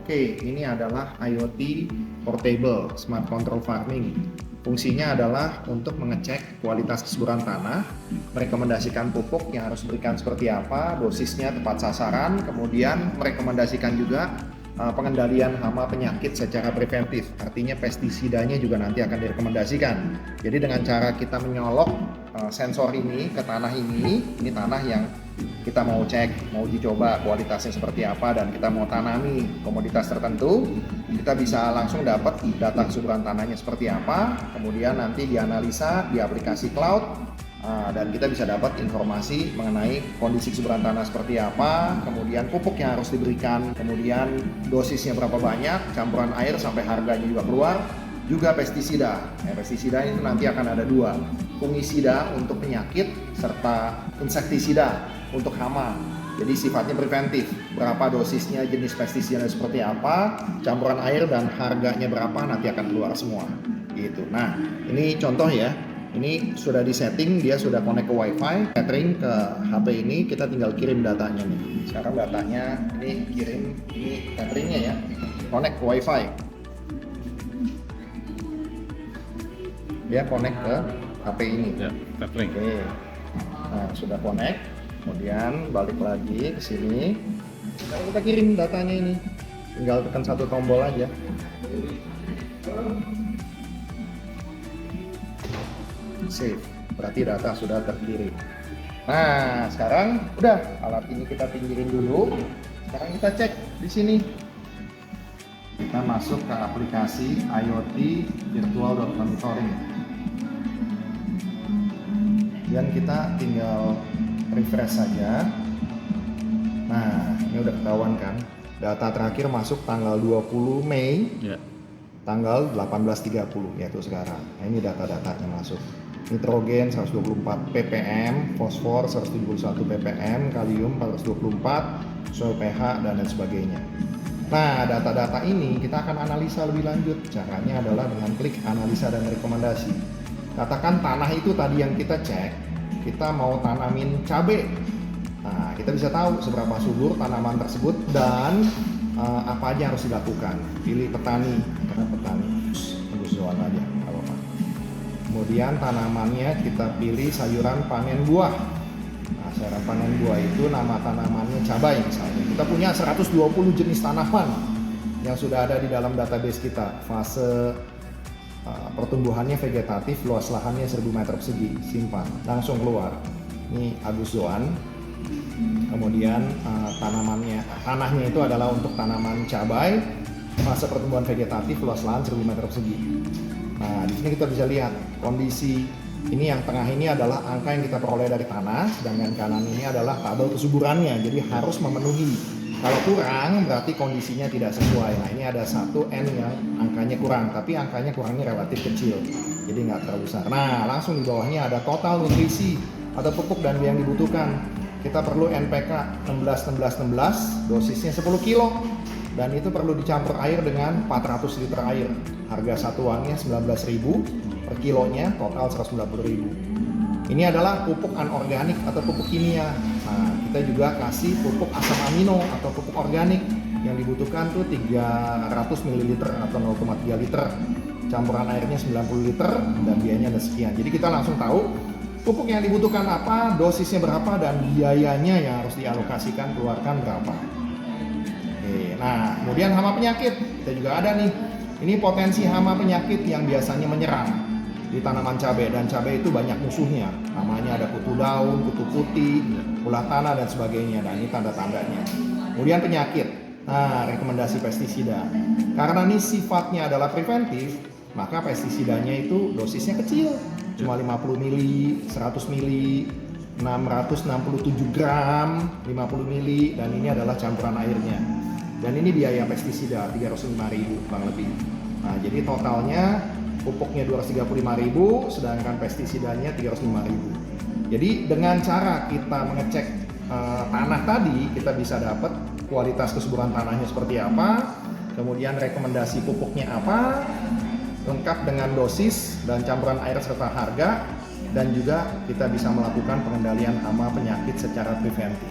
Oke, ini adalah IoT Portable Smart Control Farming. Fungsinya adalah untuk mengecek kualitas kesuburan tanah, merekomendasikan pupuk yang harus diberikan seperti apa, dosisnya tepat sasaran, kemudian merekomendasikan juga pengendalian hama penyakit secara preventif. Artinya pestisidanya juga nanti akan direkomendasikan. Jadi dengan cara kita menyolok sensor ini ke tanah ini tanah yang kita mau cek, mau uji coba kualitasnya seperti apa, dan kita mau tanami komoditas tertentu, kita bisa langsung dapat data kesuburan tanahnya seperti apa, kemudian nanti dianalisa di aplikasi cloud, dan kita bisa dapat informasi mengenai kondisi kesuburan tanah seperti apa, kemudian pupuk yang harus diberikan, kemudian dosisnya berapa banyak, campuran air sampai harganya juga keluar, juga pestisida. Pestisida itu nanti akan ada dua, fungisida untuk penyakit serta insektisida untuk hama. Jadi sifatnya preventif. Berapa dosisnya, jenis pestisida seperti apa, campuran air dan harganya berapa nanti akan keluar semua. Gitu. Nah, ini contoh ya. Ini sudah disetting, dia sudah connect ke WiFi, tethering ke HP ini, kita tinggal kirim datanya nih. Sekarang datanya ini kirim, ini tetheringnya ya, connect ke WiFi. Dia connect ke HP ini. Ya, tethering. Oke. Nah, sudah connect. Kemudian balik lagi ke sini. Sekarang kita kirim datanya ini. Tinggal tekan satu tombol aja. Save. Berarti data sudah terkirim. Nah, sekarang udah alat ini kita pinggirin dulu. Sekarang kita cek di sini. Kita masuk ke aplikasi IoT Virtual Monitoring. Dan kita tinggal refresh saja. Nah, ini udah ketahuan kan. Data terakhir masuk tanggal 20 Mei. Ya. Tanggal 18.30 yaitu sekarang. Nah, ini data-datanya masuk. Nitrogen 124 ppm, fosfor 171 ppm, kalium 424, soil pH dan lain sebagainya. Nah, data-data ini kita akan analisa lebih lanjut. Caranya adalah dengan klik analisa dan rekomendasi. Katakan tanah itu tadi yang kita cek, kita mau tanamin cabai. Nah, kita bisa tahu seberapa subur tanaman tersebut dan apa aja yang harus dilakukan. Pilih petani, karena petani tunggu soal aja, kalau apa. Kemudian tanamannya kita pilih sayuran panen buah. Nah, sayuran panen buah itu nama tanamannya cabai misalnya. Kita punya 120 jenis tanaman yang sudah ada di dalam database kita. Fase pertumbuhannya vegetatif, luas lahannya 1000 meter persegi, simpan, langsung keluar. Ini aguzoan. Kemudian tanahnya itu adalah untuk tanaman cabai, fase pertumbuhan vegetatif, luas lahan 1000 meter persegi. Nah, di sini kita bisa lihat kondisi ini, yang tengah ini adalah angka yang kita peroleh dari tanah, sedangkan kanan ini adalah tabel kesuburannya. Jadi harus memenuhi. Kalau kurang berarti kondisinya tidak sesuai. Nah, ini ada 1N yang angkanya kurang, tapi angkanya kurangnya relatif kecil, jadi nggak terlalu besar. Nah, langsung di bawahnya ada total nutrisi atau pupuk dan yang dibutuhkan. Kita perlu NPK 16-16-16, dosisnya 10 kilo, dan itu perlu dicampur air dengan 400 liter air. Harga satuannya 19.000 per kilonya, total 190.000. Ini adalah pupuk anorganik atau pupuk kimia. Nah, kita juga kasih pupuk asam amino atau pupuk organik. Yang dibutuhkan tuh 300 ml atau 0,3 liter. Campuran airnya 90 liter dan biayanya ada sekian. Jadi kita langsung tahu pupuk yang dibutuhkan apa, dosisnya berapa, dan biayanya yang harus dialokasikan keluarkan berapa. Oke, nah kemudian hama penyakit. Kita juga ada nih. Ini potensi hama penyakit yang biasanya menyerang di tanaman cabai, dan cabai itu banyak musuhnya. Namanya ada kutu daun, kutu putih, ulah tanah dan sebagainya. Dan ini tanda-tandanya. Kemudian penyakit. Nah, rekomendasi pestisida. Karena ini sifatnya adalah preventif, maka pestisidanya itu dosisnya kecil. Cuma 50 mili, 100 mili, 667 gram, 50 mili, dan ini adalah campuran airnya. Dan ini biaya pestisida 305.000 kurang lebih. Nah, jadi totalnya pupuknya 235.000, sedangkan pestisidanya 305.000. Jadi dengan cara kita mengecek tanah tadi, kita bisa dapat kualitas kesuburan tanahnya seperti apa, kemudian rekomendasi pupuknya apa, lengkap dengan dosis dan campuran air serta harga, dan juga kita bisa melakukan pengendalian hama penyakit secara preventif.